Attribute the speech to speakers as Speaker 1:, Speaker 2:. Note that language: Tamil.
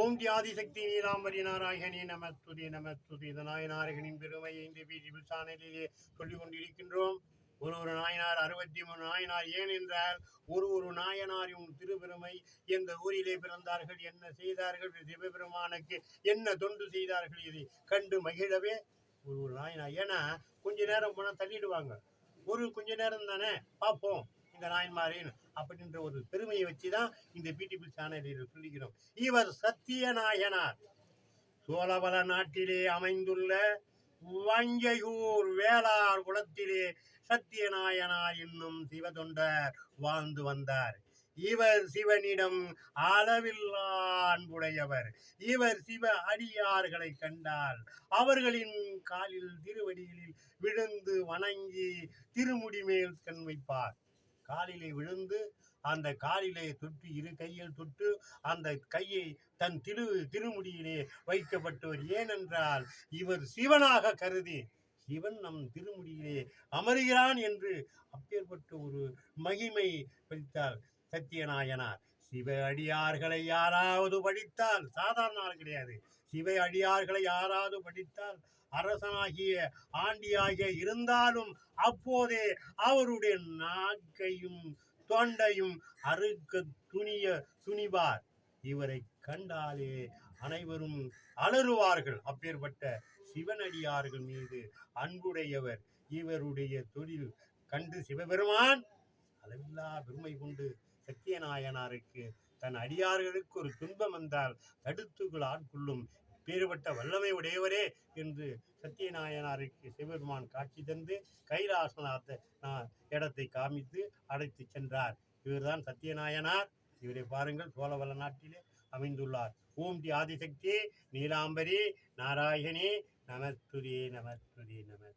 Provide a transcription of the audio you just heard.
Speaker 1: ஓம் ஆதிசக்தி நீலாம்பரி நாராயணி நமத்துதி நமத்துதி. இந்த நாயனார்களின் பெருமையை இந்த வீடியோவில் சேனலிலே சொல்லிக் கொண்டிருக்கின்றோம். ஒரு நாயனார் 63 நாயனார். ஏன் என்றால் ஒரு நாயனாரின் திருப்பெருமை. எந்த ஊரிலே பிறந்தார்கள், என்ன செய்தார்கள், சிவபெருமானுக்கு என்ன தொண்டு செய்தார்கள், இதை கண்டு மகிழவே ஒரு நாயனார். ஏன்னா கொஞ்ச நேரம் போனால் தள்ளிடுவாங்க, கொஞ்ச நேரம் தானே பார்ப்போம் இந்த நாயன்மாரின் அப்படின்ற ஒரு பெருமையை வச்சுதான் இந்த பிடிபிள் சேனலில் சொல்லுகிறோம். இவர் சத்திய நாயனார். சோழவள நாட்டிலே அமைந்துள்ள வஞ்சையூர் வேளார் குலத்திலே சத்தியநாயனார் என்னும் சிவதொண்டர் வாழ்ந்து வந்தார். இவர் சிவனிடம் அளவில்லா அன்புடையவர். இவர் சிவ அடியார்களை கண்டால் அவர்களின் காலில் திருவடிகளில் விழுந்து வணங்கி திருமுடி மேல் கண் வைப்பார். காலிலே விழுந்து அந்த காலிலே தொட்டு இரு கையில் தொட்டு அந்த கையை தன் திருமுடியிலே வைக்கப்பட்டவர். ஏனென்றால் இவர் சிவனாக கருதி சிவன் நம் திருமுடியிலே அமர்கிறான் என்று அப்பேற்பட்ட ஒரு மகிமை படித்தார் சத்தியநாயனார். சிவ அடியார்களை யாராவது படித்தால் சாதாரண ஆள் கிடையாது. சிவ அடியார்களை யாராவது படித்தால் அரசனாகிய ஆண்டியாகிய இருந்தாலும் அப்போதே அவருடைய நாக்கையும் தொண்டையும் அறுக்க துணிவார். இவரை கண்டாலே அனைவரும் அலறுவார்கள். அப்பேற்பட்ட சிவனடியார்கள் மீது அன்புடையவர். இவருடைய தொழில் கண்டு சிவபெருமான் அளவில்லா பெருமை கொண்டு சத்தியநாயனாருக்கு தன் அடியார்களுக்கு ஒரு துன்பம் வந்தால் தடுத்துகள் ஆட்கொள்ளும் பேறுபட்ட வல்லமை உடையவரே என்று சத்தியநாயனாருக்கு சிவபெருமான் காட்சி தந்து கைலாசநாத இடத்தை காமித்து அழைத்து சென்றார். இவர்தான் சத்தியநாயனார். இவரை பாருங்கள், சோழவள நாட்டிலே அமைந்துள்ளார். ஓம் ஆதிசக்தி நீலாம்பரி நாராயணி நமத்துரே நமத்துரே நம.